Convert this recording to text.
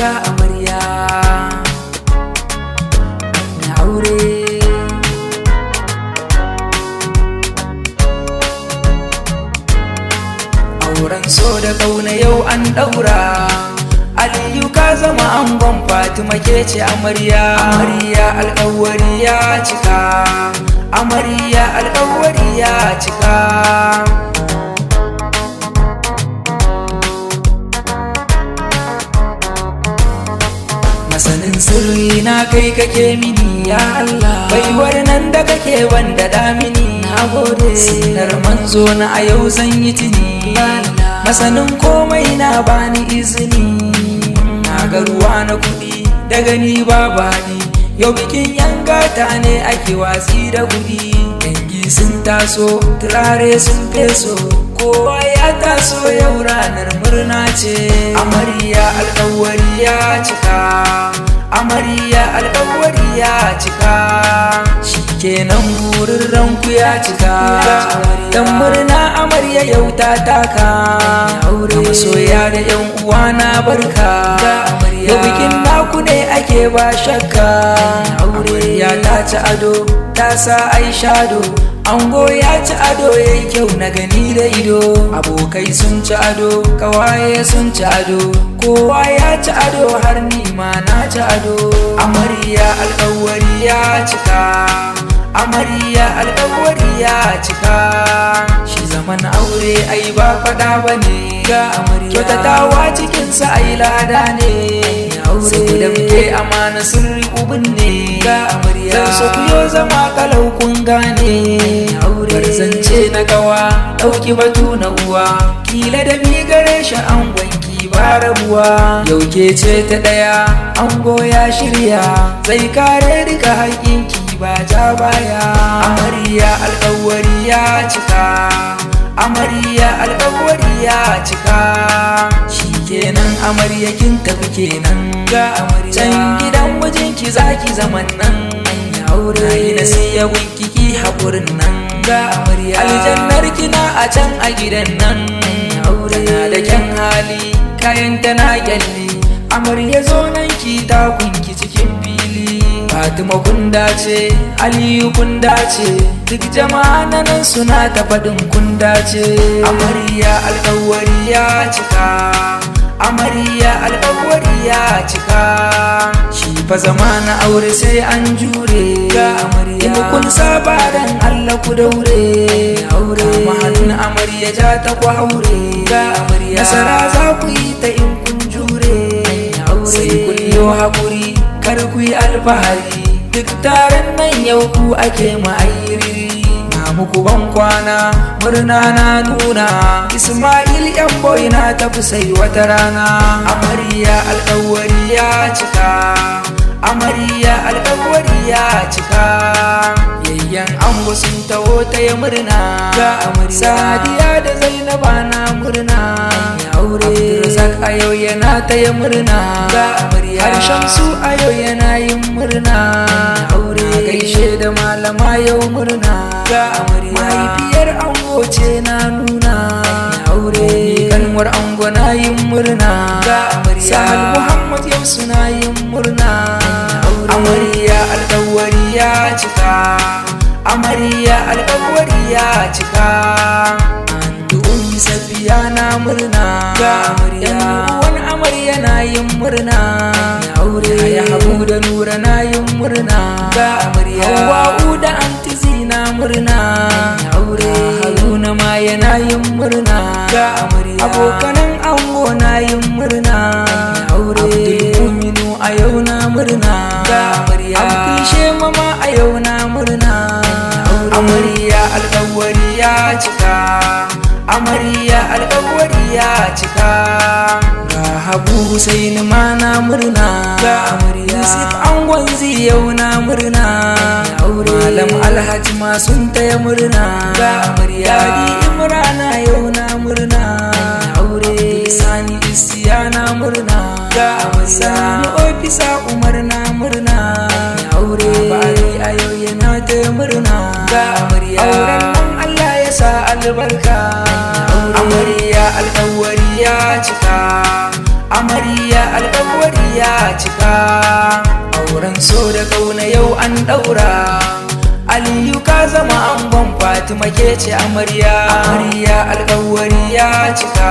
ga amarya na aure. Auren so da ƙauna yau an ɗaura, Aliyu ka zama angon Fatima ke ce amarya. Amarya alƙawari ya cika, amarya alƙawari ya cika. Masanin sirri na kai kake mini ya Allah, baiwar nan da kake wanda da mini na gode. Sinar manzo na a yau zan yi tuni, masanin komai na bani izini. Na ga ruwa na kuɗi da gani babani, yau bikin yangata ne ake watsi da gudi. Dangi sun taso turare sun feso, kowa ya taso yau ranar murna ce. Amarya alƙawari ya cika, amarya alƙawari ya cika. Shikenan burin ranku ya cika, dan murna amarya yau ta taka. Da masoya da yan uwa na barka, yau bikin naku ne ake ba shakka. Amarya ta ci ado ta sa ai shado, ango ya ci ado yayi kyau na gani da ido. Abokai sun ci ado, kawaye sun ci ado, kowa ya ci ado har ni ma na ci ado. Amarya alƙawari ya cika, amarya alƙawari ya cika. Shi zaman aure ai ba faɗa bane ga amarya, kyautatawa cikinsa ai lada ne. Sai da muke amana sirri ubin ne ga amarya, zan so ku yo zama kalau kun gane. Barzance na gawa ɗauki batu na uwa, kila da mi gare shi an gwanki ba rabuwa. Yau ke ce ta ɗaya ango ya shirya, zai kare duka haƙinki ba ja baya. Amarya alƙawari ya cika, amarya alƙawari ya cika. Shikenan amarya kin tafi kenan ga amarya, can gidan mijinki zaki zaman nan. Na yi nasiya winkiki haƙurin nan ga amarya, aljannar kina a can a gidan nan. Tana da kyan hali kayan tana kyalli, amarya zo nan ki takunki cikin fili. Fatima kun dace, Aliyu kun dace, duk jama'a nan suna ta faɗin kun dace. Amarya alƙawari ya cika, amarya alƙawari ya cika. Shi fa zama na aure sai an jure ga amarya, in kun saba dan Allah ku daure. Kama hannun amarya ja ta ku haure ga amarya, nasara za ku yi ta in kun jure. Sai kun yi haƙuri kar ku yi alfahari, duk taron nan yau ku ake ma'airi. Na muku ban kwana murna na nuna, Ismail yan boy na tafi sai wata rana. Amarya alƙawari ya cika, amarya alƙawari ya cika. Yayyan ango sun taho ta ya murna ga amarya, Sadiya da Zainaba na murna. Abdulrazak a yau yana ta ya murna ga amarya, harshen su a yau yana yin murna. Na gaishe da malama yau murna ga amarya, mahaifiyar ango ce na nuna. Kanwar ango na yin murna ga amarya, Sahal Muhammad yau suna yin murna. Amarya alƙawari ya cika, amarya alƙawari ya cika. Safiya na murna ga amarya, wani amarya na yin murna. Ya Habu da Nura na yin murna ga amarya, Hawwa'u da Antizi na murna. Haruna ma yana yin murna ga amarya, abokanan ango na yin murna. Abdulmuminu a yau na murna ga amarya, Abdul Shema ma a yau na murna. Amarya alƙawari ya cika, amarya alƙawari ya cika. Ga Habu Hussein ma na murna ga amarya, Yusuf angon yau na murna. Malam Alhaji ma sun taya murna ga amarya, Dadi Imrana yau na murna. Sani Isiya na murna ga amarya, Sani Ofisa Umar na murna. Bari a yau yana taya murna ga amarya, auren nan Allah ya sa albarka. Amarya alƙawari ya cika, amarya alƙawari ya cika, auren so da kauna yau an daura. Aliyu ka zama angon Fatima ke ce amarya, amarya alƙawari ya cika.